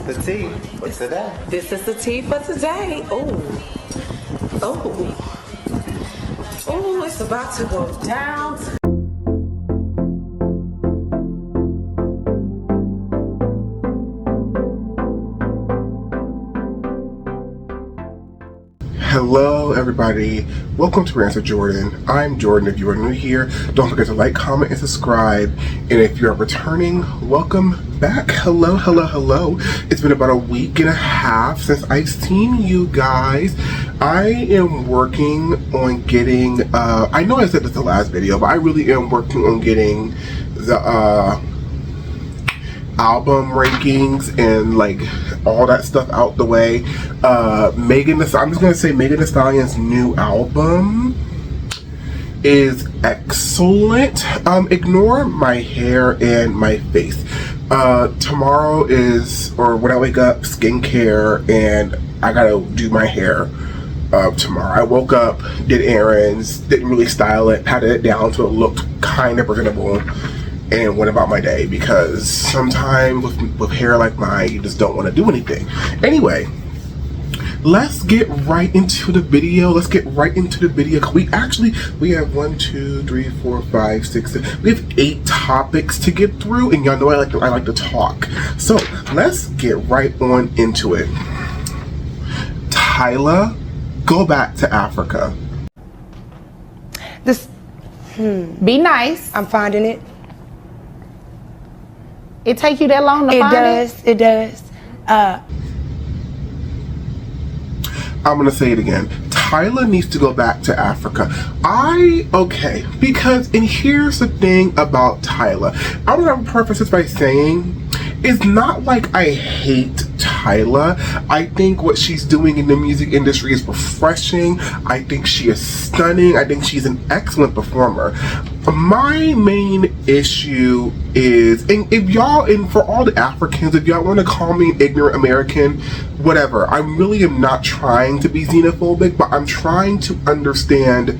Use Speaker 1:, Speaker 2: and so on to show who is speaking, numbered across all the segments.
Speaker 1: the tea for today.
Speaker 2: This is the tea for today. Oh, it's about to go down.
Speaker 3: Hello everybody, welcome to Rant with Jordan. I'm Jordan. If you are new here, don't forget to like, comment, and subscribe. And if you're returning, welcome back. Hello. It's been about a week and a half since I've seen you guys. I am working on getting, I know I said this the last video, but I really am working on getting the album rankings and like all that stuff out the way. I'm just gonna say Megan Thee Stallion's new album is excellent. Ignore my hair and my face. Tomorrow is, or when I wake up, skincare, and I gotta do my hair tomorrow. I woke up, did errands, didn't really style it, patted it down so it looked kind of presentable, and went about my day, because sometimes with hair like mine, you just don't want to do anything. Anyway, let's get right into the video. We have 1, 2, 3, 4, 5, 6, 7. We have 8 topics to get through, and y'all know I like to talk. So let's get right on into it. Tyla, go back to Africa.
Speaker 4: Be nice.
Speaker 5: I'm finding it.
Speaker 4: It take you that long to find it?
Speaker 5: It does.
Speaker 3: I'm gonna say it again. Tyla needs to go back to Africa. Because, and here's the thing about Tyla. I want to preface this by saying, it's not like I hate Tyla. I think what she's doing in the music industry is refreshing. I think she is stunning. I think she's an excellent performer. My main issue is, and for all the Africans, if y'all want to call me an ignorant American, whatever. I really am not trying to be xenophobic, but I'm trying to understand.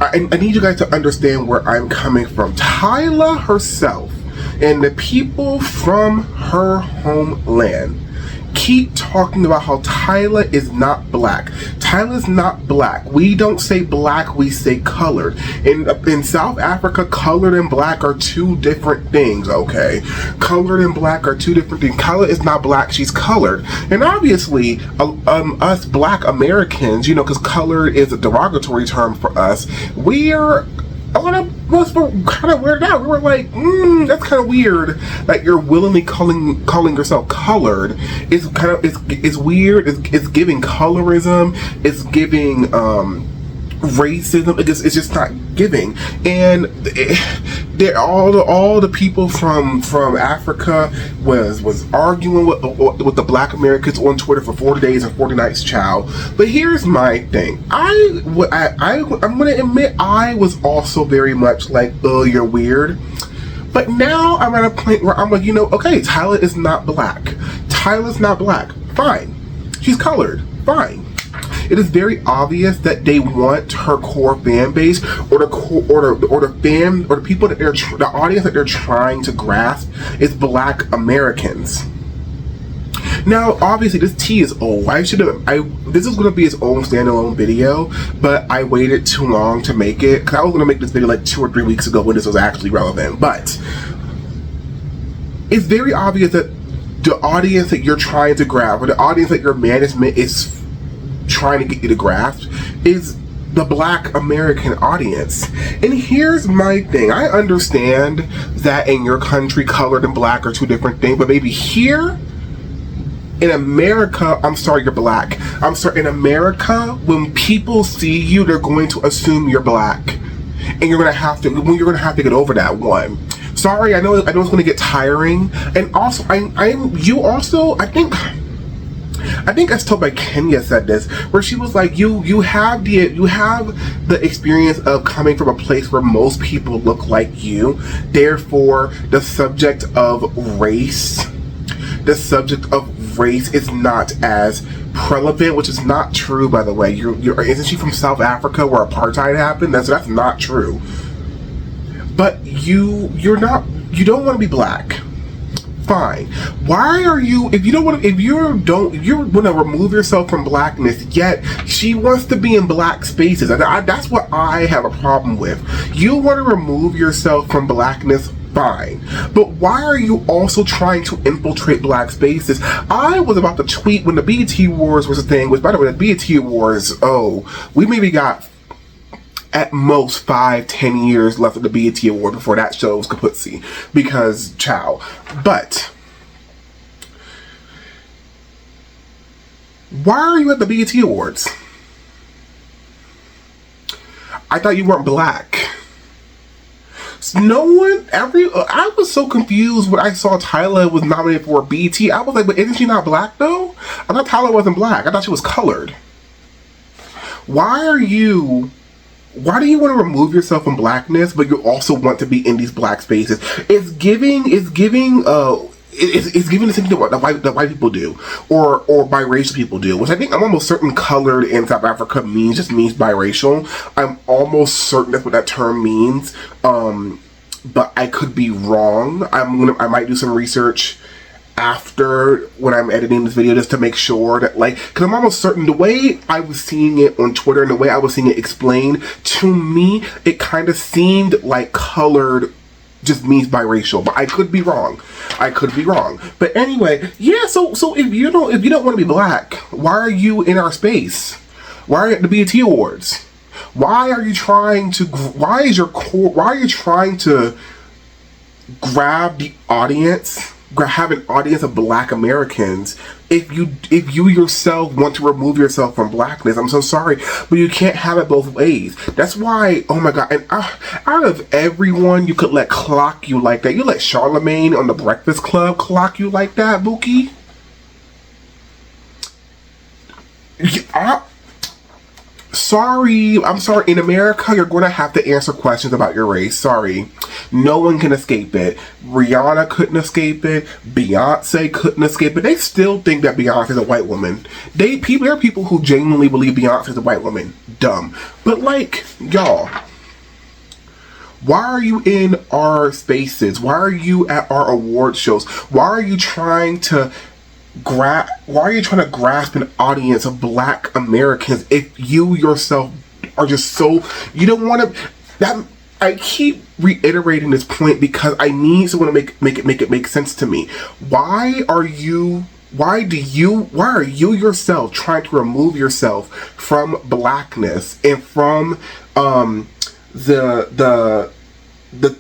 Speaker 3: I need you guys to understand where I'm coming from. Tyla herself and the people from her homeland keep talking about how Tyla is not black. Tyla's not black. We don't say black, we say colored. In South Africa, colored and black are two different things, okay? Colored and black are two different things. Tyla is not black, she's colored. And obviously, us black Americans, because colored is a derogatory term for us, we're kind of weirded out. We were like, that's kind of weird that you're willingly calling yourself colored. It's weird. It's giving colorism. It's giving racism. It's just not giving. And all the people from Africa was arguing with the black Americans on Twitter for 40 days and 40 nights, child. But here's my thing. I'm gonna admit I was also very much like, oh, you're weird. But now I'm at a point where I'm like, okay, Tyla is not black. Tyla's not black. Fine. She's colored. Fine. It is very obvious that they want her core fan base, or the people that the audience that they're trying to grasp is black Americans. Now, obviously, this tea is old. This is going to be its own standalone video, but I waited too long to make it, because I was going to make this video like 2 or 3 weeks ago when this was actually relevant. But it's very obvious that the audience that you're trying to grab, or the audience that your management is trying to get you to grasp, is the black American audience. And here's my thing. I understand that in your country, colored and black are two different things, but maybe here in America, I'm sorry, you're black. I'm sorry, in America, when people see you, they're going to assume you're black, and you're gonna have to get over that one. Sorry, I know it's gonna get tiring. And also, I think as told by Kenya said this, where she was like, you have the experience of coming from a place where most people look like you, therefore the subject of race is not as relevant, which is not true, by the way. Isn't she from South Africa where apartheid happened? That's not true. But you don't want to be black. fine. Why are you, if you want to remove yourself from blackness, yet she wants to be in black spaces. That's what I have a problem with. You want to remove yourself from blackness, fine. But why are you also trying to infiltrate black spaces? I was about to tweet when the BET Awards was a thing, which by the way, the BET Awards, we maybe got at most 5-10 years left of the BET Award before that show was kaputzi. Because, ciao. But why are you at the BET Awards? I thought you weren't black. I was so confused when I saw Tyla was nominated for a BET. I was like, but isn't she not black though? I thought Tyla wasn't black. I thought she was colored. Why do you want to remove yourself from blackness, but you also want to be in these black spaces? It's giving the same thing that white people do, or biracial people do, which I think I'm almost certain colored in South Africa means biracial. I'm almost certain that's what that term means, but I could be wrong. I might do some research after when I'm editing this video just to make sure that, like, because I'm almost certain the way I was seeing it on Twitter and the way I was seeing it explained to me, it kind of seemed like colored just means biracial, but I could be wrong. But anyway, yeah. So if you don't want to be black, why are you in our space? Why are you at the BET Awards? Why are you trying to grab the audience? Have an audience of black Americans if you yourself want to remove yourself from blackness. I'm so sorry, but you can't have it both ways. That's why, oh my god, and out of everyone you could let clock you like that, you let Charlemagne on the Breakfast Club clock you like that, Bookie. I'm sorry, in America, you're going to have to answer questions about your race. Sorry. No one can escape it. Rihanna couldn't escape it. Beyonce couldn't escape it. They still think that Beyonce is a white woman. There are people who genuinely believe Beyonce is a white woman. Dumb. But, like, y'all, why are you in our spaces? Why are you at our award shows? Why are you trying to grasp an audience of black Americans if you yourself are just so, you don't want to, that I keep reiterating this point because I need someone to make it make sense to me. Why are you yourself trying to remove yourself from blackness and from the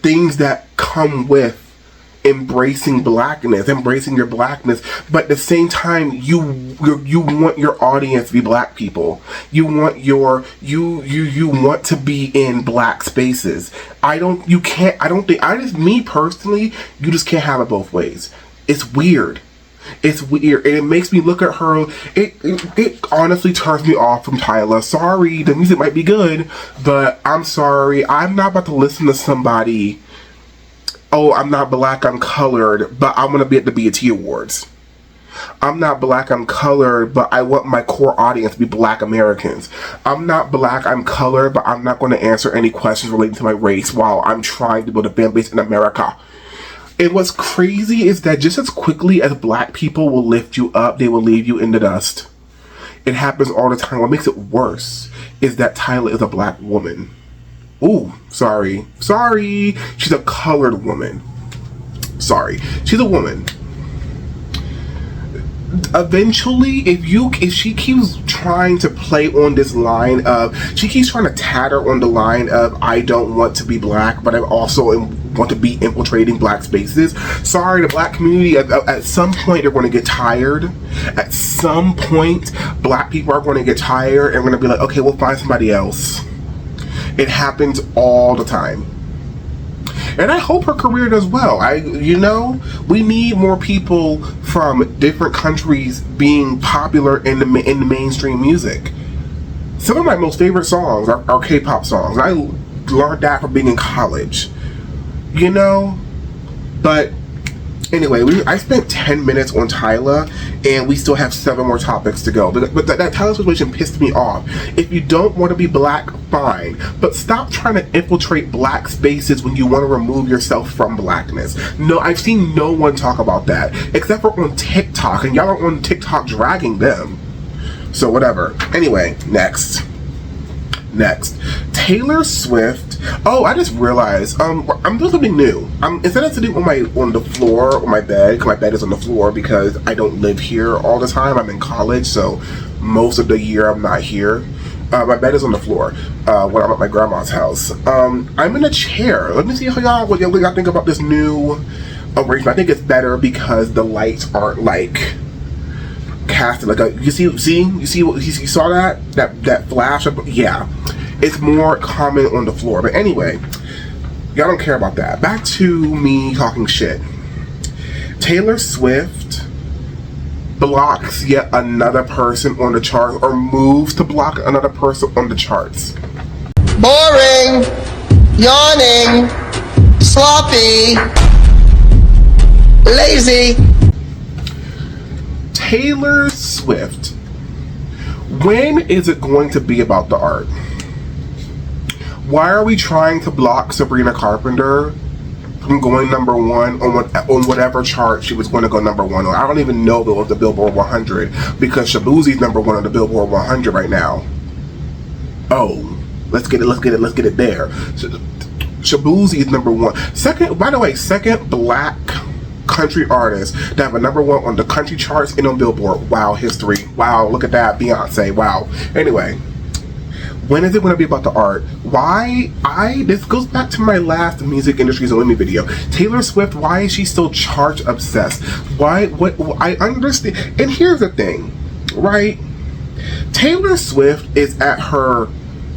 Speaker 3: things that come with embracing blackness, embracing your blackness, but at the same time you want your audience to be black people. You want to be in black spaces. Me personally, you just can't have it both ways. It's weird. And it makes me look at her. It honestly turns me off from Tyla. Sorry, the music might be good, but I'm sorry. I'm not about to listen to somebody, oh, I'm not black, I'm colored, but I'm going to be at the BET Awards. I'm not black, I'm colored, but I want my core audience to be black Americans. I'm not black, I'm colored, but I'm not going to answer any questions relating to my race while I'm trying to build a fan base in America. And what's crazy is that just as quickly as black people will lift you up, they will leave you in the dust. It happens all the time. What makes it worse is that Tyla is a black woman. Ooh, sorry. She's a colored woman. Sorry. She's a woman. Eventually, if she keeps trying to play on this line of, she keeps trying to tatter on the line of, I don't want to be black, but I also want to be infiltrating black spaces. Sorry, the black community, at some point, they're going to get tired. At some point, black people are going to get tired and we're going to be like, okay, we'll find somebody else. It happens all the time. And I hope her career does well. We need more people from different countries being popular in the mainstream music. Some of my most favorite songs are K-pop songs. I learned that from being in college. But Anyway, I spent 10 minutes on Tyla, and we still have 7 more topics to go. But that Tyla situation pissed me off. If you don't want to be black, fine. But stop trying to infiltrate black spaces when you want to remove yourself from blackness. No, I've seen no one talk about that. Except for on TikTok, and y'all are on TikTok dragging them. So whatever. Anyway, next. Taylor Swift. Oh, I just realized I'm doing something new. Instead of sitting on the floor on my bed, because my bed is on the floor because I don't live here all the time. I'm in college, so most of the year I'm not here. My bed is on the floor when I'm at my grandma's house. I'm in a chair. Let me see what y'all think about this new arrangement. I think it's better because the lights aren't like casted like a. You saw that flash of, yeah. It's more common on the floor. But anyway, y'all don't care about that. Back to me talking shit. Taylor Swift blocks yet another person on the charts, or moves to block another person on the charts.
Speaker 1: Boring, yawning, sloppy, lazy.
Speaker 3: Taylor Swift, when is it going to be about the art? Why are we trying to block Sabrina Carpenter from going number 1 on whatever chart she was going to go number 1 on? I don't even know if it was the Billboard 100, because Shabuzi's number 1 on the Billboard 100 right now. Oh, let's get it there. Shabuzi is number 1. Second, by the way, second black country artist to have a number 1 on the country charts and on Billboard. Wow, history. Wow, look at that. Beyonce. Wow. Anyway. When is it going to be about the art? This goes back to my last music industry's only video. Taylor Swift, why is she still chart obsessed? I understand. And here's the thing, right? Taylor Swift is at her,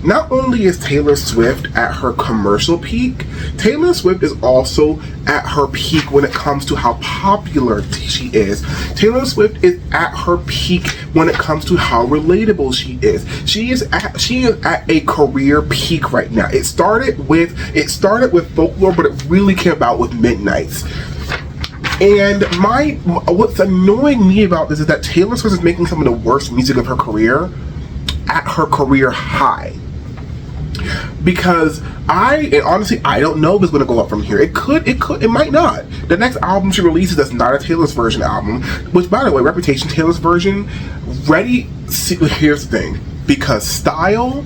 Speaker 3: not only is Taylor Swift at her commercial peak, Taylor Swift is also at her peak when it comes to how popular she is. Taylor Swift is at her peak when it comes to how relatable she is. She is at a career peak right now. It started with Folklore, but it really came about with Midnights. And what's annoying me about this is that Taylor Swift is making some of the worst music of her career at her career high. Because honestly, I don't know if it's going to go up from here. It might not. The next album she releases that's not a Taylor's version album, which, by the way, Reputation, Taylor's version, here's the thing. Because style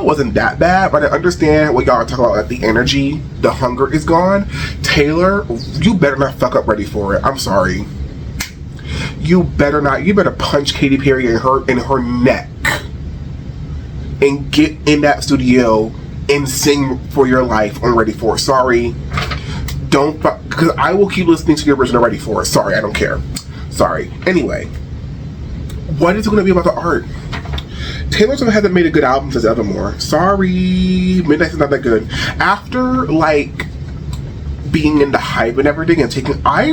Speaker 3: wasn't that bad, but I understand what y'all are talking about, like the energy, the hunger is gone. Taylor, you better not fuck up Ready For It. I'm sorry. You better not. You better punch Katy Perry in her neck and get in that studio and sing for your life on Ready For It. Sorry. Don't, because I will keep listening to your version of Ready For It. Sorry, I don't care. Sorry. Anyway, what is it going to be about the art? Taylor Swift hasn't made a good album since Evermore. Sorry. Midnight is not that good. After, like, being into hype and everything and taking, I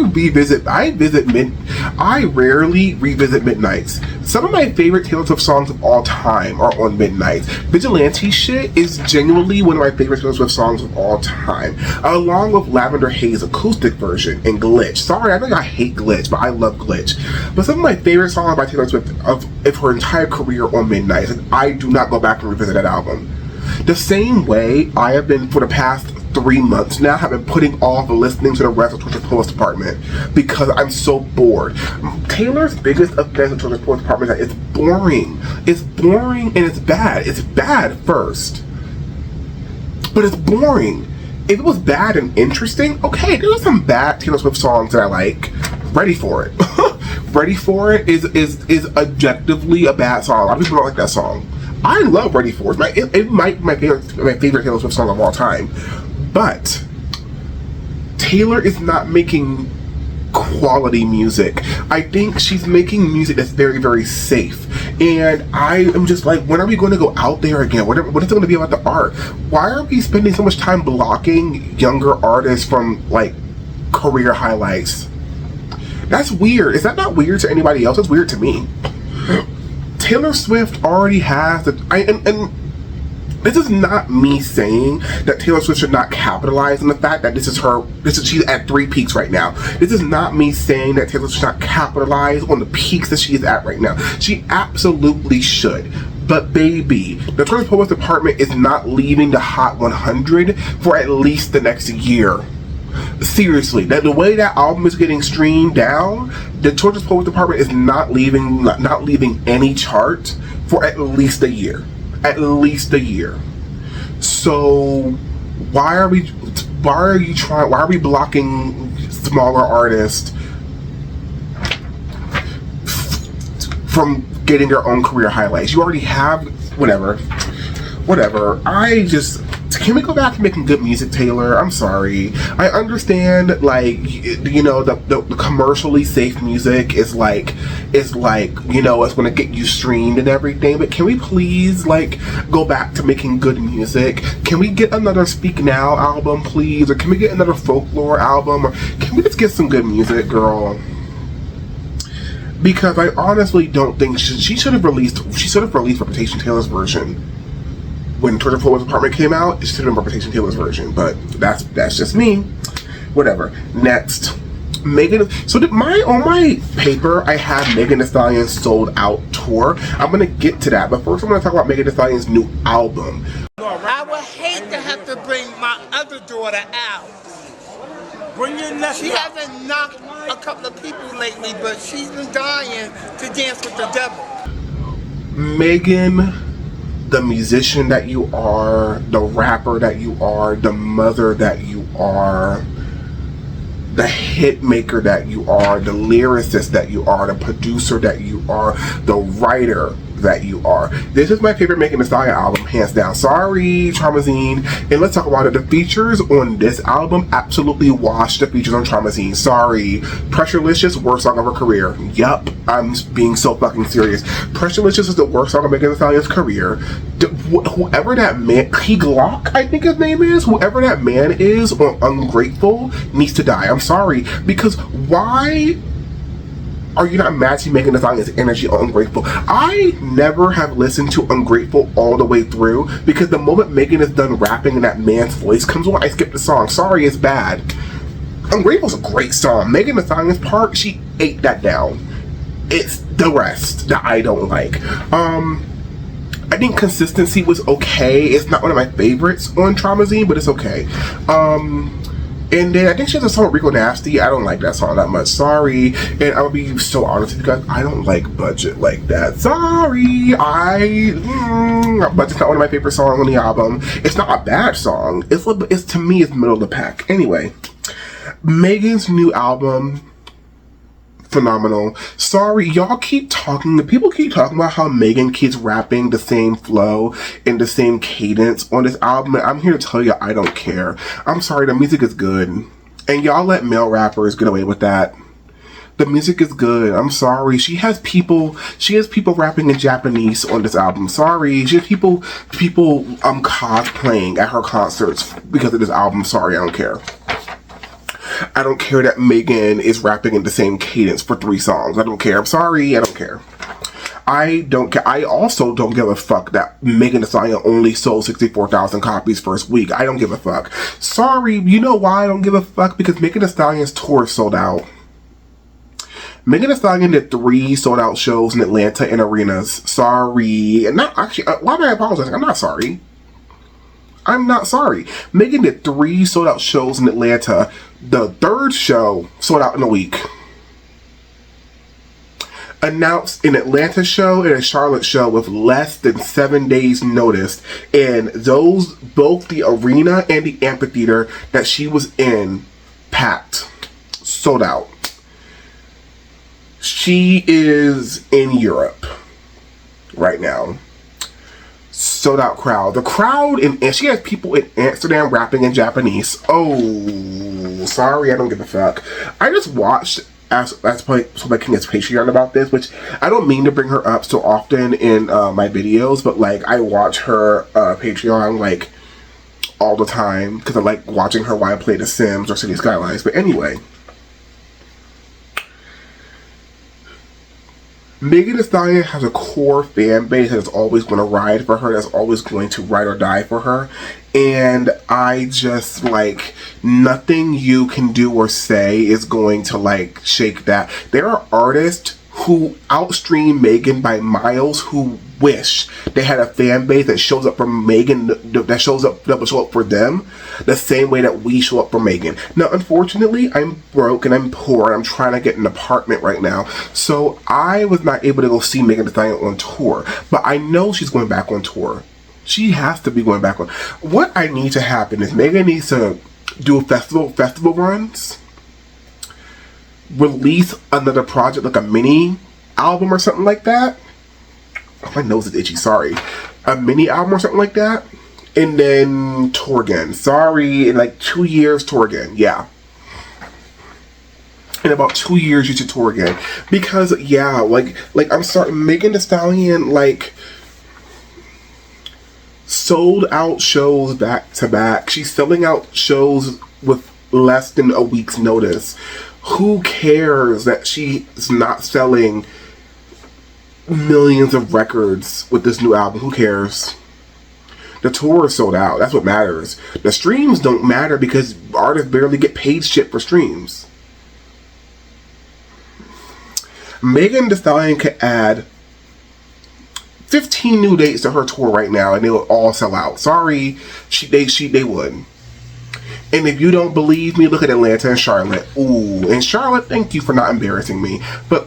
Speaker 3: rarely revisit Midnights. Some of my favorite Taylor Swift songs of all time are on Midnights. Vigilante Shit is genuinely one of my favorite Taylor Swift songs of all time, along with Lavender Haze acoustic version and Glitch. Sorry, I know I hate Glitch, but I love Glitch. But some of my favorite songs by Taylor Swift of her entire career on Midnights, and I do not go back and revisit that album. The same way I have been for the past 3 months now, have been putting off listening to the rest of Twitter Post Department because I'm so bored. Taylor's biggest offense with Twitter Post Department is that it's boring. It's boring and it's bad. It's bad first, but it's boring. If it was bad and interesting, okay, there are some bad Taylor Swift songs that I like. Ready For It. Ready For It is objectively a bad song. A lot of people don't like that song. I love Ready For It. It might be my favorite Taylor Swift song of all time. But Taylor is not making quality music. I think she's making music that's very, very safe. And I am just like, when are we going to go out there again? What is it going to be about the art? Why are we spending so much time blocking younger artists from, like, career highlights? That's weird. Is that not weird to anybody else? It's weird to me. Taylor Swift already has This is not me saying that Taylor Swift should not capitalize on the fact that she's at 3 peaks right now. This is not me saying that Taylor Swift should not capitalize on the peaks that she is at right now. She absolutely should. But baby, the Taylor Swift department is not leaving the Hot 100 for at least the next year. Seriously, that the way that album is getting streamed down, the Children's Poets Department is not leaving any chart for at least a year. At least a year. So why are we blocking smaller artists from getting their own career highlights? You already have whatever. Can we go back to making good music, Taylor? I'm sorry. I understand, like, you know, the commercially safe music is like, you know, it's gonna get you streamed and everything, but can we please, like, go back to making good music? Can we get another Speak Now album, please? Or can we get another Folklore album? Or can we just get some good music, girl? Because I honestly don't think she should have released Reputation Taylor's version. When Twitter Flow's Apartment came out, it should have been Reputation Taylor's version, but that's just me. Whatever. Next, Megan. So on my paper, I have Megan Thee Stallion's Sold Out tour. I'm gonna get to that, but first I'm gonna talk about Megan Thee Stallion's new album.
Speaker 5: I would hate to have to bring my other daughter out. She hasn't knocked a couple of people lately, but she's been dying to dance with the devil.
Speaker 3: Megan, the musician that you are, the rapper that you are, the mother that you are, the hit maker that you are, the lyricist that you are, the producer that you are, the writer that you are. This is my favorite Megan Thee Stallion album, hands down. Sorry, Traumazine. And let's talk about it. The features on this album absolutely washed the features on Traumazine. Sorry. Pressurelicious, worst song of her career. Yup, I'm being so fucking serious. Pressurelicious is the worst song of Megan Thee Stallion's career. Whoever that man, Key Glock, I think his name is, whoever that man is on Ungrateful needs to die. I'm sorry. Because why are you not matching Megan Thee Stallion's energy on Ungrateful? I never have listened to Ungrateful all the way through because the moment Megan is done rapping and that man's voice comes on, I skip the song. Sorry, it's bad. Ungrateful's a great song. Megan Thee Stallion's part, she ate that down. It's the rest that I don't like. I think Consistency was okay. It's not one of my favorites on Traumazine, but it's okay. And then I think she has a song with Rico Nasty. I don't like that song that much. Sorry. And I'll be so honest with you guys. I don't like Budget like that. Sorry. Budget's not one of my favorite songs on the album. It's not a bad song. It's to me, it's middle of the pack. Anyway, Megan's new album, phenomenal. Sorry, y'all keep talking. People keep talking about how Megan keeps rapping the same flow and the same cadence on this album. And I'm here to tell you, I don't care. I'm sorry, the music is good. And y'all let male rappers get away with that. The music is good. I'm sorry. She has people rapping in Japanese on this album. Sorry. She has people cosplaying at her concerts because of this album. Sorry, I don't care. I don't care that Megan is rapping in the same cadence for 3 songs. I don't care. I'm sorry. I don't care. I don't care. I also don't give a fuck that Megan Thee Stallion only sold 64,000 copies first week. I don't give a fuck. Sorry. You know why I don't give a fuck? Because Megan Thee Stallion's tour sold out. Megan Thee Stallion did 3 sold out shows in Atlanta and arenas. Sorry. And not actually, why am I apologizing? I'm not sorry. I'm not sorry. Megan did 3 sold out shows in Atlanta. The 3rd show sold out in a week. Announced an Atlanta show and a Charlotte show with less than 7 days notice. And those, both the arena and the amphitheater that she was in, packed. Sold out. She is in Europe right now. Sold out crowd. The crowd, and she has people in Amsterdam rapping in Japanese. Oh, sorry, I don't give a fuck. I just watched That's my King's Patreon about this, which I don't mean to bring her up so often in my videos, but like I watch her Patreon like all the time because I like watching her while I play The Sims or City Skylines. But anyway, Megan Thee Stallion has a core fan base that's always going to ride for her, that's always going to ride or die for her. And I just, like, nothing you can do or say is going to, like, shake that. There are artists who outstream Megan by miles who wish they had a fan base that shows up for Megan, that will show up for them the same way that we show up for Megan. Now, unfortunately, I'm broke and I'm poor and I'm trying to get an apartment right now, so I was not able to go see Megan Thee Stallion on tour, but I know she's going back on tour. She has to be going back on. What I need to happen is Megan needs to do festival runs, release another project, like a mini album or something like that. Oh, my nose is itchy, sorry. A mini album or something like that. And then tour again. Sorry, in like 2 years, tour again. Yeah. In about 2 years, you should tour again. Because, yeah, like I'm sorry, Megan Thee Stallion, like, sold out shows back to back. She's selling out shows with less than a week's notice. Who cares that she's not selling millions of records with this new album? Who cares? The tour is sold out. That's what matters. The streams don't matter because artists barely get paid shit for streams. Megan Thee Stallion could add 15 new dates to her tour right now and they would all sell out. Sorry, they would. And if you don't believe me, look at Atlanta and Charlotte. Ooh, and Charlotte, thank you for not embarrassing me. But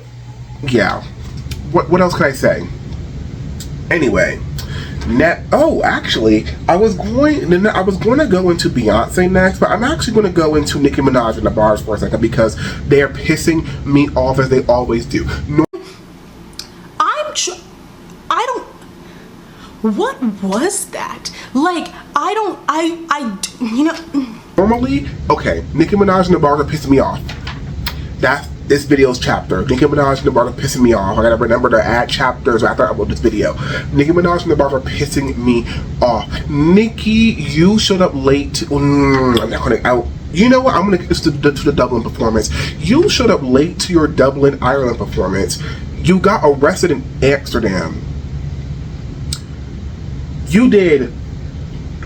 Speaker 3: yeah, what else can I say? Anyway, actually, I was going to go into Beyonce next, but I'm actually going to go into Nicki Minaj and the bars for a second because they are pissing me off as they always do.
Speaker 2: What was that? Like, you know.
Speaker 3: Normally, okay, Nicki Minaj and the bars are pissing me off. That's this video's chapter. Nicki Minaj and the bars are pissing me off. I gotta remember to add chapters after I upload this video. Nicki Minaj and the bars are pissing me off. Nicki, you showed up late. I'm not gonna out. You know what? I'm gonna get this to the Dublin performance. You showed up late to your Dublin, Ireland performance. You got arrested in Amsterdam. You did,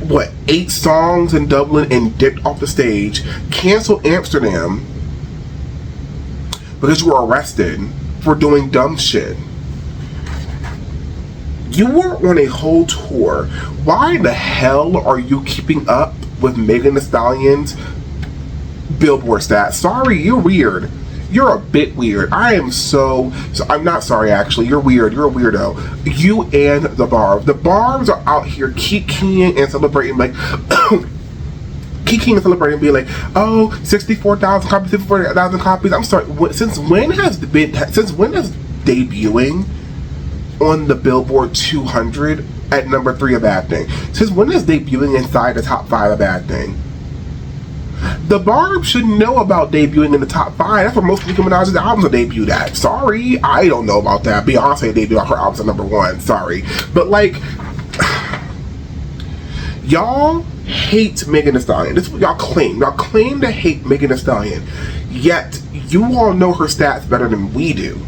Speaker 3: what, 8 songs in Dublin and dipped off the stage, canceled Amsterdam because you were arrested for doing dumb shit. You were on a whole tour. Why the hell are you keeping up with Megan Thee Stallion's Billboard stats? Sorry, you're weird. You're a bit weird. I'm not sorry, actually. You're weird. You're a weirdo. You and the Barbs. The Barbs are out here kikiing and celebrating, like, kikiing and celebrating, being like, oh, 64,000 copies, 54,000 copies. I'm sorry. Since when has debuting on the Billboard 200 at number 3 a bad thing? Since when is debuting inside the top 5 a bad thing? The Barbs should know about debuting in the top 5. That's where most of Nicki Minaj's albums are debuted at. Sorry, I don't know about that. Beyonce debuted her albums at number 1. Sorry. But, like, y'all hate Megan Thee Stallion. This is what y'all claim. Y'all claim to hate Megan Thee Stallion. Yet, you all know her stats better than we do.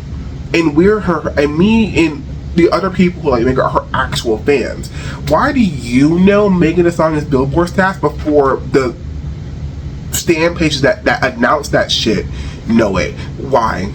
Speaker 3: And we're her, and me and the other people who like Megan are her actual fans. Why do you know Megan Thee Stallion's Billboard stats before the stan pages that announce that shit know it? Why?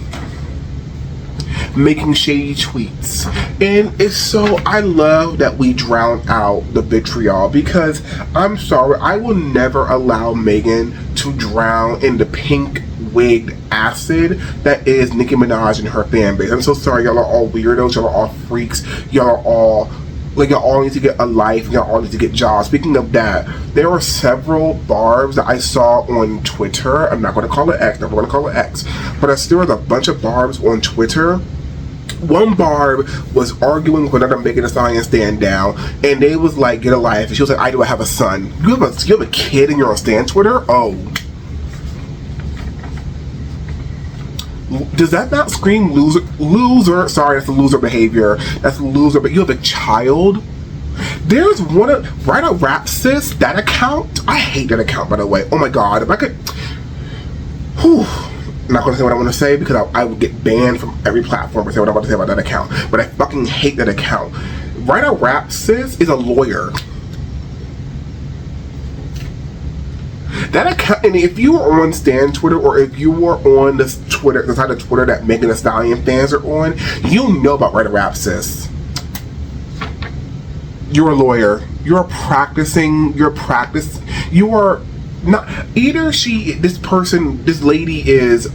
Speaker 3: Making shady tweets. And it's so, I love that we drown out the vitriol because I'm sorry, I will never allow Megan to drown in the pink wigged acid that is Nicki Minaj and her fan base. I'm so sorry, y'all are all weirdos, y'all are all freaks, y'all are all like, y'all all need to get a life, y'all all need to get jobs. Speaking of that, there were several Barbs that I saw on Twitter. I'm not going to call it X, never going to call it X, but there was a bunch of Barbs on Twitter. One Barb was arguing with another Megan Thee Stallion stand down, and they was like, get a life, and she was like, I do have a son. You have a kid and you're on stand Twitter? Oh. Does that not scream loser? Sorry, that's a loser behavior. That's loser, but you have a child? There's one of, Write a Rap Sis, that account? I hate that account, by the way. Oh my god, if I could, whew. I'm not going to say what I want to say because I would get banned from every platform and say what I want to say about that account. But I fucking hate that account. Write a Rap Sis is a lawyer. That account, and if you are on Stan Twitter, or if you are on this Twitter, the side of Twitter that Megan Thee Stallion fans are on, you know about Write a Rap Sis. You're a lawyer. You are not either. This lady is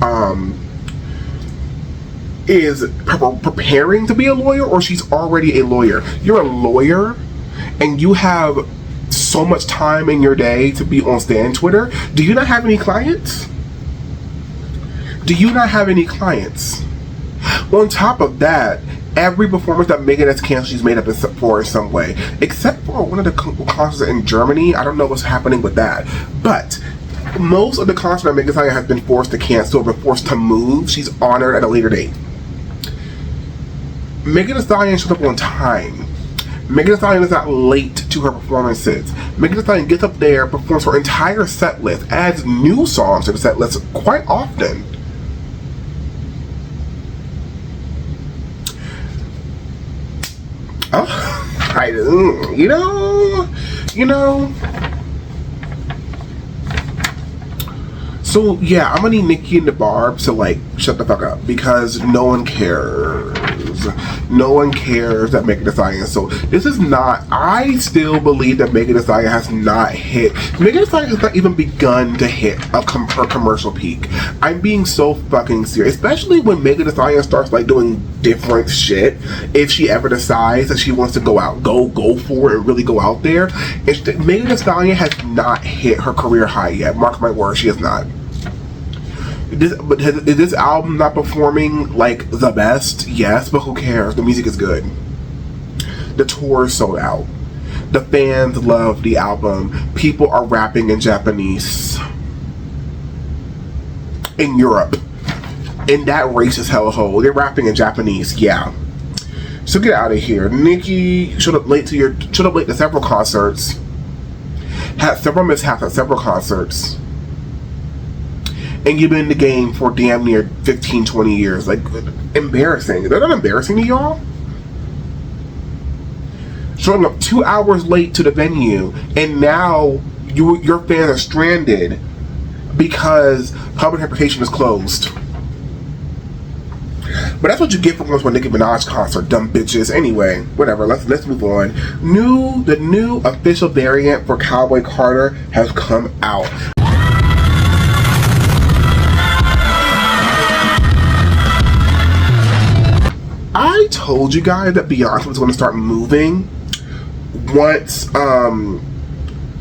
Speaker 3: preparing to be a lawyer, or she's already a lawyer. You're a lawyer and you have so much time in your day to be on Stan Twitter. Do you not have any clients? On top of that, every performance that Megan has canceled, she's made up for in some way. Except for one of the concerts in Germany. I don't know what's happening with that. But most of the concerts that Megan Thee Stallion has been forced to cancel or been forced to move, she's honored at a later date. Megan Thee Stallion shows up on time. Megan Thee Stallion is not late to her performances. Megan Thee Stallion gets up there, performs her entire set list, adds new songs to the set list quite often. So yeah, I'm gonna need Nicki and the Barb to like shut the fuck up because no one cares. No one cares that Megan Thee Stallion. So this is not. I still believe that Megan Thee Stallion has not hit. Megan Thee Stallion has not even begun to hit her commercial peak. I'm being so fucking serious, especially when Megan Thee Stallion starts like doing different shit. If she ever decides that she wants to go for it and really go out there, Megan Thee Stallion has not hit her career high yet. Mark my words, she has not. Is this album not performing like the best? Yes, but who cares? The music is good. The tour is sold out. The fans love the album. People are rapping in Japanese. In Europe. In that racist hellhole. They're rapping in Japanese, yeah. So get out of here. Nicki showed up late to several concerts. Had several mishaps at several concerts. And you've been in the game for damn near 15, 20 years. Like, embarrassing. Is that not embarrassing to y'all? Showing up 2 hours late to the venue, and now your fans are stranded because public transportation is closed. But that's what you get for going to a Nicki Minaj concert, dumb bitches. Anyway, whatever. Let's move on. The new official variant for Cowboy Carter has come out. I told you guys that Beyonce was going to start moving once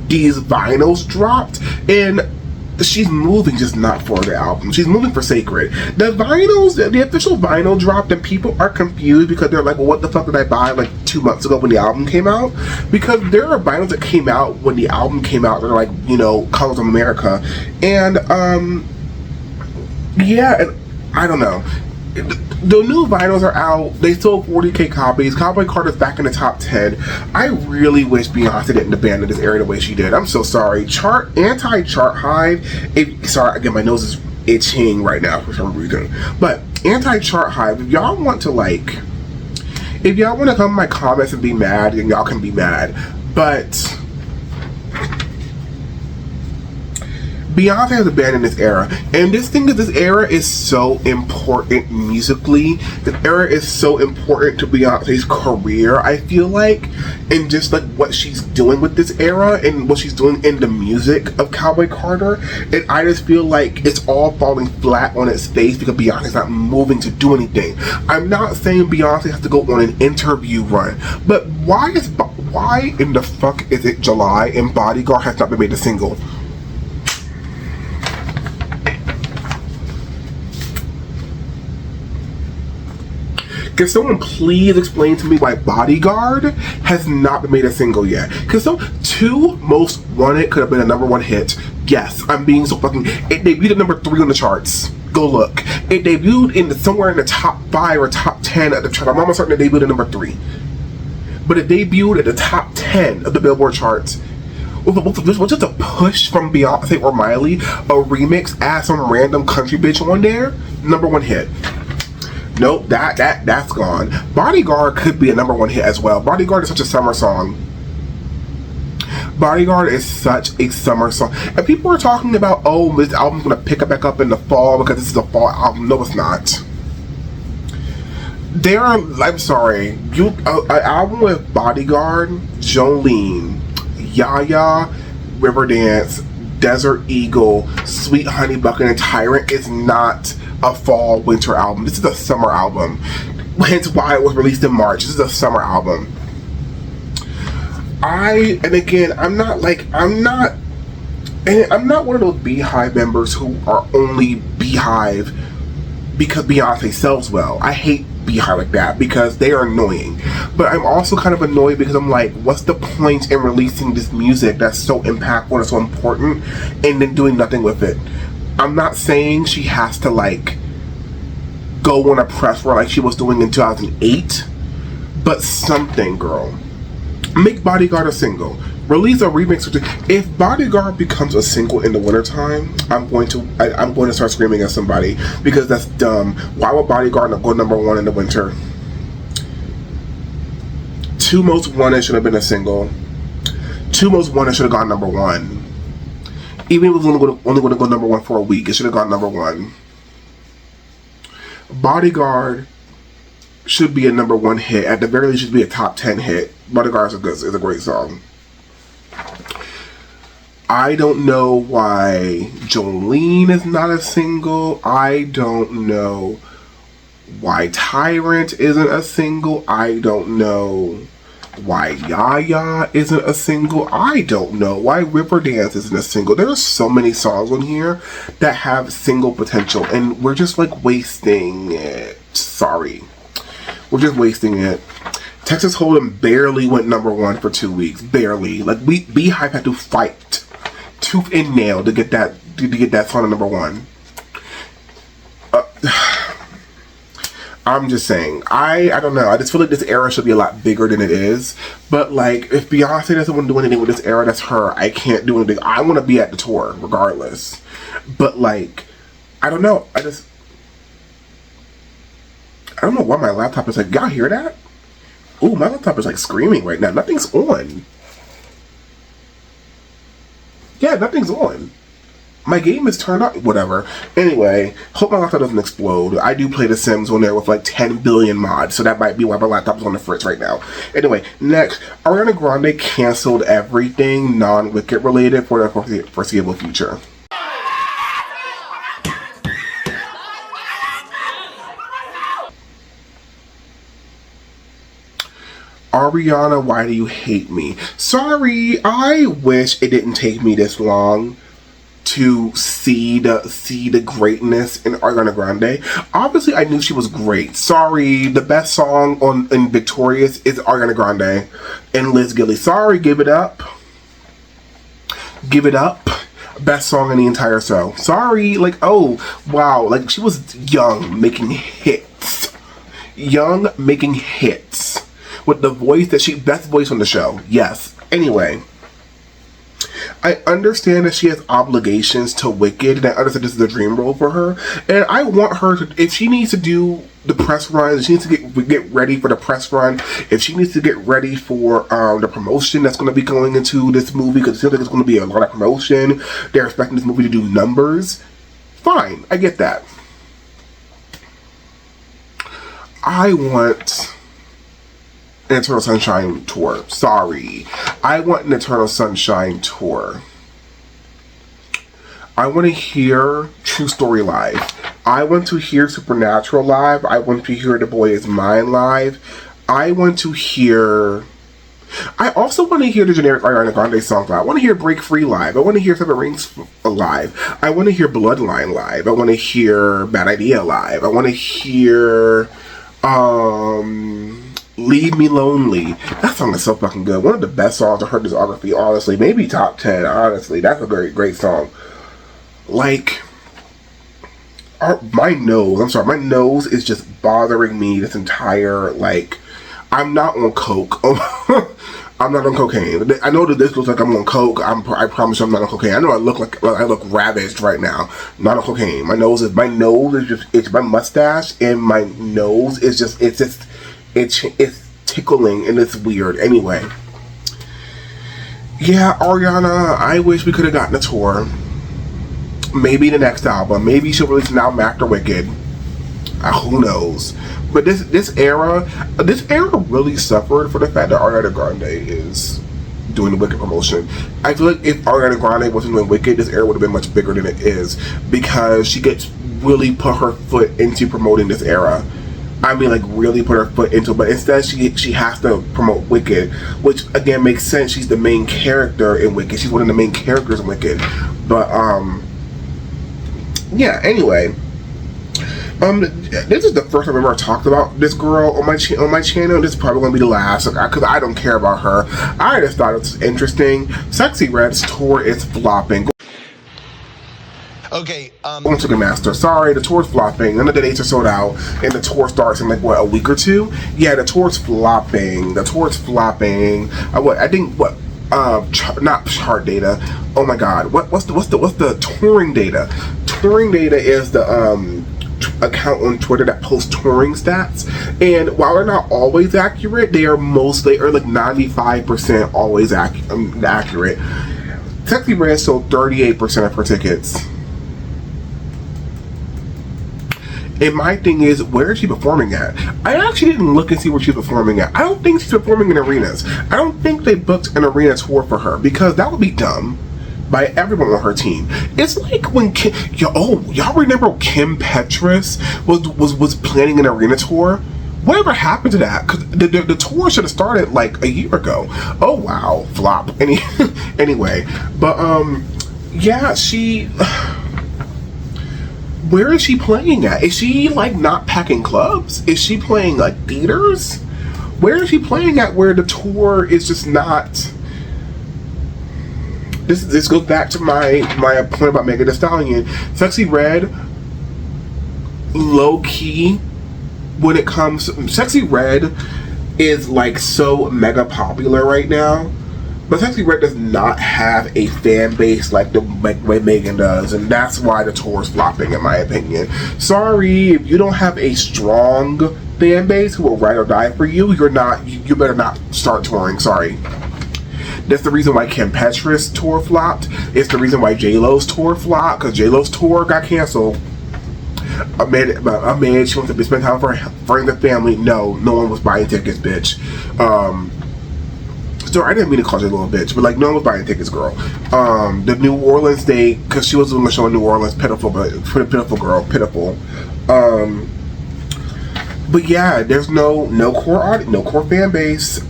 Speaker 3: these vinyls dropped, and she's moving, just not for the album. She's moving for Sacred. The vinyls, the official vinyl dropped, and people are confused because they're like, well, what the fuck did I buy like 2 months ago when the album came out? Because there are vinyls that came out when the album came out that are like, Colors of America, and yeah, and I don't know. The new vinyls are out. They sold 40,000 copies. Cowboy Carter's back in the top 10. I really wish Beyonce didn't abandon this area the way she did. I'm so sorry. Anti-chart hive. Sorry, again, my nose is itching right now for some reason. But anti-chart hive, if y'all want to come in my comments and be mad, then y'all can be mad. But Beyonce has abandoned this era, and this era is so important musically. This era is so important to Beyonce's career, I feel like, and just like what she's doing with this era and what she's doing in the music of Cowboy Carter. And I just feel like it's all falling flat on its face because Beyonce's not moving to do anything. I'm not saying Beyonce has to go on an interview run, but why in the fuck is it July and Bodyguard has not been made a single? Can someone please explain to me why Bodyguard has not been made a single yet? Because two Most Wanted could have been a #1 hit. Yes, I'm being so fucking... It debuted at #3 on the charts. Go look. It debuted somewhere in the top 5 or top 10 of the chart. I'm almost certain it debuted at #3. But it debuted at the top 10 of the Billboard charts. was just a push from Beyonce or Miley, a remix, add some random country bitch on there, #1 hit. Nope, that's gone. Bodyguard could be a #1 hit as well. Bodyguard is such a summer song. Bodyguard is such a summer song. And people are talking about, oh, this album's gonna pick it back up in the fall because this is a fall album. No, it's not. I'm sorry, an album with Bodyguard, Jolene, Yaya, Riverdance, Desert Eagle, Sweet Honey Bucket, and Tyrant is not a fall winter album. This is a summer album. Hence why it was released in March. This is a summer album. I'm not one of those Beehive members who are only Beehive because Beyonce sells well. I hate Beehive like that because they are annoying. But I'm also kind of annoyed because I'm like, what's the point in releasing this music that's so impactful and so important and then doing nothing with it? I'm not saying she has to like go on a press run like she was doing in 2008, but something, girl. Make Bodyguard a single. Release a remix. If Bodyguard becomes a single in the wintertime, I'm going to start screaming at somebody because that's dumb. Why would Bodyguard not go #1 in the winter? Two Most Wanted should have been a single. Two Most Wanted should have gone #1. Even if it was only going to go #1 for a week, it should have gone #1. Bodyguard should be a #1 hit. At the very least, it should be a top 10 hit. Bodyguard is a great song. I don't know why Jolene is not a single. I don't know why Tyrant isn't a single. I don't know why Yaya isn't a single. I don't know why Riverdance isn't a single. There are so many songs on here that have single potential, and we're just like wasting it. Sorry. We're just wasting it. Texas Hold'em barely went #1 for 2 weeks. Barely. Like Beehive had to fight tooth and nail to get that song to #1. I'm just saying. I don't know. I just feel like this era should be a lot bigger than it is. But like, if Beyonce doesn't want to do anything with this era, that's her. I can't do anything. I want to be at the tour regardless. But like, I don't know. I don't know why my laptop is like, y'all hear that? Ooh, my laptop is like screaming right now. Nothing's on. Yeah, nothing's on. My game is turned on. Whatever. Anyway, hope my laptop doesn't explode. I do play The Sims on there with like 10 billion mods, so that might be why my laptop's on the fritz right now. Anyway, next, Ariana Grande canceled everything non-Wicked related for the foreseeable future. Ariana, why do you hate me? Sorry, I wish it didn't take me this long to see the greatness in Ariana Grande. Obviously, I knew she was great. Sorry, the best song in Victorious is Ariana Grande and Liz Gilly. Sorry, give it up. Give it up. Best song in the entire show. Sorry, like, oh, wow. Like, she was young, making hits. Young, making hits. With the voice that best voice on the show. Yes. Anyway. I understand that she has obligations to Wicked, and I understand this is a dream role for her. And I want her to, if she needs to do the press run, if she needs to get ready for the press run, if she needs to get ready for the promotion that's going to be going into this movie, because it seems like it's going to be a lot of promotion. They're expecting this movie to do numbers. Fine, I get that. I want an Eternal Sunshine tour. Sorry. I want an Eternal Sunshine tour. I want to hear True Story live. I want to hear Supernatural live. I want to hear The Boy Is Mine live. I want to hear... I also want to hear the generic Ariana Grande songs live. I want to hear Break Free live. I want to hear Seven Rings live. I want to hear Bloodline live. I want to hear Bad Idea live. I want to hear... Leave Me Lonely. That song is so fucking good. One of the best songs of her discography, honestly. Maybe top 10, honestly. That's a very great song. Like, my nose is just bothering me this entire, like, I'm not on coke. I'm not on cocaine. I know that this looks like I'm on coke. I promise you I'm not on cocaine. I know I look ravaged right now. Not on cocaine. My nose is just, it's my mustache, and my nose is just, it's tickling, and it's weird. Anyway. Yeah, Ariana, I wish we could have gotten a tour. Maybe the next album. Maybe she'll release an album after Wicked. Who knows? But this era really suffered for the fact that Ariana Grande is doing the Wicked promotion. I feel like if Ariana Grande wasn't doing Wicked, this era would have been much bigger than it is, because she gets really put her foot into promoting this era. I mean, like, really put her foot into it, but instead she has to promote Wicked, which again makes sense. She's the main character in Wicked. She's one of the main characters in Wicked. But yeah. Anyway. This is the first time I've ever talked about this girl on my channel. This is probably going to be the last, because I don't care about her. I just thought it was interesting. Sexy Red's tour is flopping.
Speaker 1: Okay,
Speaker 3: Going to Ticketmaster. Sorry, the tour's flopping. None of the dates are sold out, and the tour starts in like what, a week or two? Yeah, the tour's flopping. The tour's flopping. Not chart data. Oh my God, what's the touring data? Touring data is the account on Twitter that posts touring stats, and while they're not always accurate, they are like 95% always accurate. Sexy Red sold 38% of her tickets. And my thing is, where is she performing at? I actually didn't look and see where she's performing at. I don't think she's performing in arenas. I don't think they booked an arena tour for her, because that would be dumb by everyone on her team. It's like when y'all remember Kim Petras was planning an arena tour? Whatever happened to that? Because the tour should have started like a year ago. Oh wow, flop. Anyway, but yeah, where is she playing at? Is she like not packing clubs? Is she playing like theaters? Where is she playing at where the tour is just not? This goes back to my point about Megan Thee Stallion. Sexy Red, low key, when it comes, Sexy Red is like so mega popular right now, but Sexy Red does not have a fan base like the way Megan does, and that's why the tour is flopping, in my opinion. Sorry, if you don't have a strong fan base who will ride or die for you, you better not start touring. Sorry. That's the reason why Kim Petras' tour flopped. It's the reason why J-Lo's tour flopped, because J-Lo's tour got canceled. Amid she wants to spend time for friends and family. No one was buying tickets, bitch. So I didn't mean to call J-Lo a bitch, but like, no one was buying tickets, girl. The New Orleans date, because she was doing a show in New Orleans, pitiful girl. But yeah, there's no core audience, no core fan base.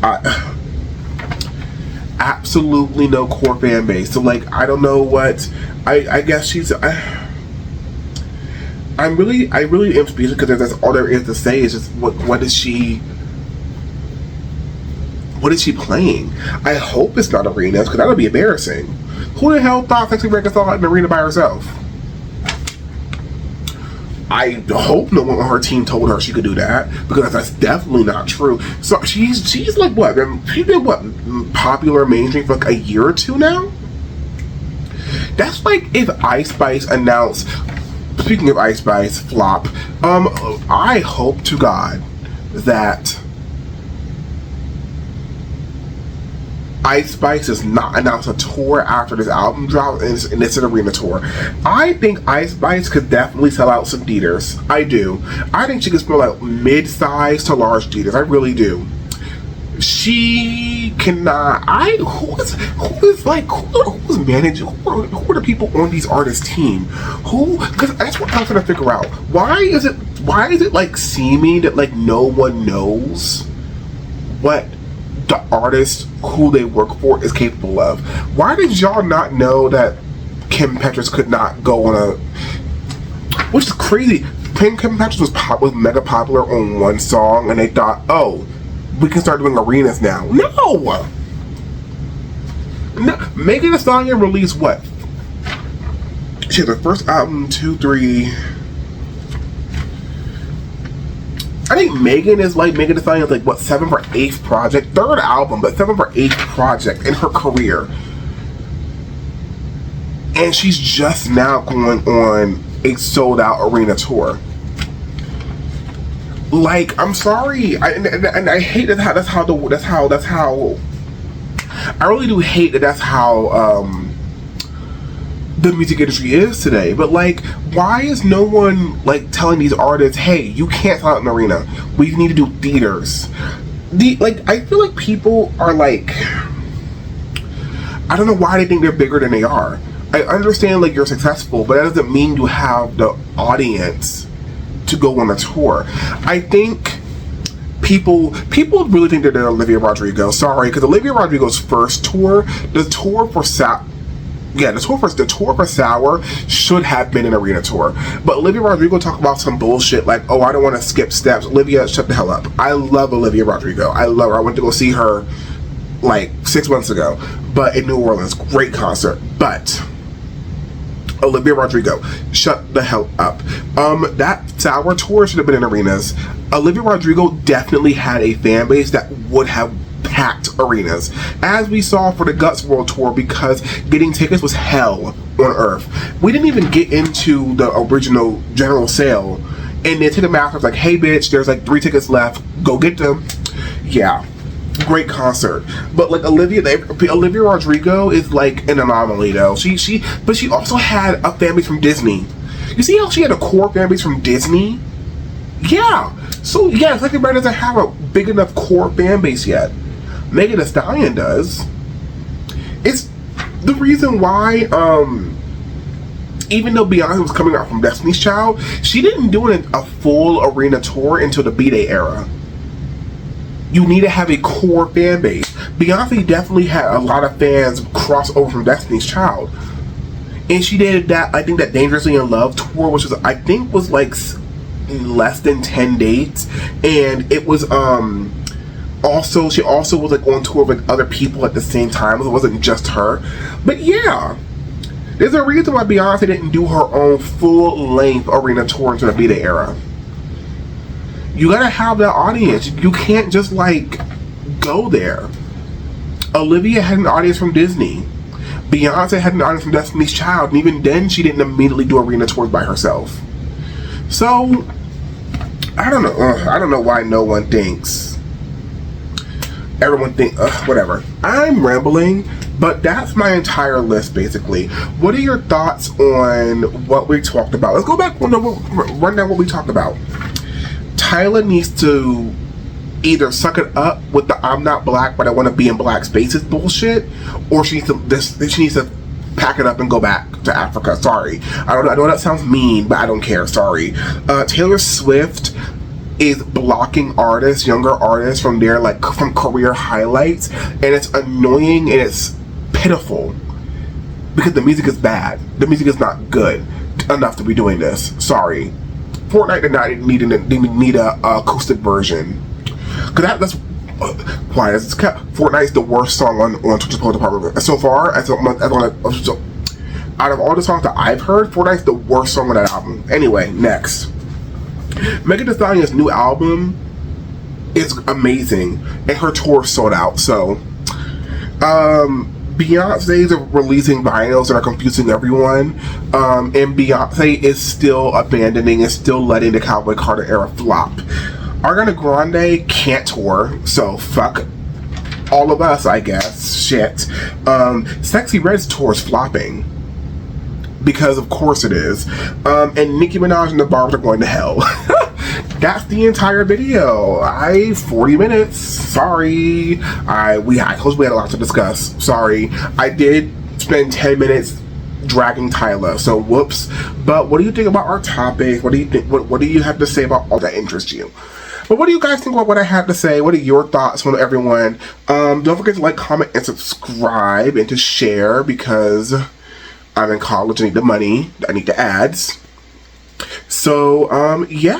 Speaker 3: Absolutely no core fan base. So like, I don't know what. I guess she's. I really am speechless, because that's all there is to say. Is just what is she? What is she playing? I hope it's not arenas, because that would be embarrassing. Who the hell thought Sexy Red could sell out an arena by herself? I hope no one on her team told her she could do that, because that's definitely not true. So she's like what? She's been what, popular mainstream for like a year or two now? That's like if Ice Spice announced. Speaking of Ice Spice flop, I hope to God that Ice Spice does not announce a tour after this album drop, and it's an arena tour. I think Ice Spice could definitely sell out some theaters. I do. I think she could sell out mid-size to large theaters. I really do. She cannot. Who's managing? Who are the people on these artists' team? Because that's what I'm trying to figure out. Why is it like seeming that like no one knows what the artist who they work for is capable of? Why did y'all not know that Kim Petras could not go on a, which is crazy. Kim Petras was mega popular on one song, and they thought, oh, we can start doing arenas now. No! Megan Thee Stallion released what? She had her first album, 2, 3, I think Megan Thee Stallion is like what, 7th or 8th project, 3rd album, but 7th or 8th project in her career. And she's just now going on a sold out arena tour. Like, I'm sorry, and I hate that. That's how. I really do hate that. That's how the music industry is today. But like, why is no one like telling these artists, hey, you can't sell out an arena. We need to do theaters. I feel like people are like, I don't know why they think they're bigger than they are. I understand like you're successful, but that doesn't mean you have the audience to go on a tour. I think people really think that they're Olivia Rodrigo. Sorry, because Olivia Rodrigo's first tour, the tour for Sour should have been an arena tour. But Olivia Rodrigo talked about some bullshit like, oh, I don't want to skip steps. Olivia, shut the hell up. I love Olivia Rodrigo. I love her. I went to go see her like 6 months ago, but in New Orleans, great concert. But Olivia Rodrigo, shut the hell up. That Sour tour should have been in arenas. Olivia Rodrigo definitely had a fan base that would have packed arenas, as we saw for the Guts World Tour, because getting tickets was hell on earth. We didn't even get into the original general sale, and then Ticketmaster was like, hey bitch, there's like 3 tickets left, go get them. Yeah, great concert. But like Olivia Rodrigo is like an anomaly though. But she also had a fan base from Disney. You see how she had a core fan base from Disney? Yeah. So yeah, it's like everybody doesn't have a big enough core fan base yet. Megan Thee Stallion does. It's the reason why even though Beyonce was coming out from Destiny's Child, she didn't do a full arena tour until the B-Day era. You need to have a core fan base. Beyonce definitely had a lot of fans cross over from Destiny's Child. And she did that, I think that Dangerously in Love tour, which was, I think was like less than 10 dates. And it was, she also was like on tour with other people at the same time. It wasn't just her. But yeah, there's a reason why Beyonce didn't do her own full-length arena tour into the B-Day era. You gotta have that audience. You can't just like go there. Olivia had an audience from Disney. Beyonce had an audience from Destiny's Child, and even then she didn't immediately do arena tours by herself. So I don't know. I don't know why no one thinks. Everyone thinks whatever. I'm rambling, but that's my entire list basically. What are your thoughts on what we talked about? Let's go back and run down what we talked about. Tyla needs to either suck it up with the I'm not black but I want to be in black spaces bullshit, or she needs to pack it up and go back to Africa. Sorry, I know that sounds mean, but I don't care. Sorry. Taylor Swift is blocking artists, younger artists, from their from career highlights, and it's annoying and it's pitiful because the music is bad. The music is not good enough to be doing this. Sorry. Fortnite did not need a acoustic version, because that's why Fortnite's the worst song on Twitch's Post Department so far. Out of all the songs that I've heard, Fortnite's the worst song on that album. Anyway, next, Megan Thee Stallion's new album is amazing, and her tour sold out. So, Beyonce's releasing vinyls that are confusing everyone, and Beyonce is still abandoning and still letting the Cowboy Carter era flop. Ariana Grande can't tour, so fuck all of us, I guess. Shit. Sexy Red's tour is flopping, because of course it is. And Nicki Minaj and the Barbs are going to hell. That's the entire video. 40 minutes. Sorry. We had a lot to discuss. Sorry. I did spend 10 minutes dragging Tyla, so whoops. But what do you think about our topic? What do you think? What do you have to say about all that interests you? But what do you guys think about what I have to say? What are your thoughts on everyone? Don't forget to like, comment, and subscribe, and to share, because I'm in college. I need the money. I need the ads. So, yeah.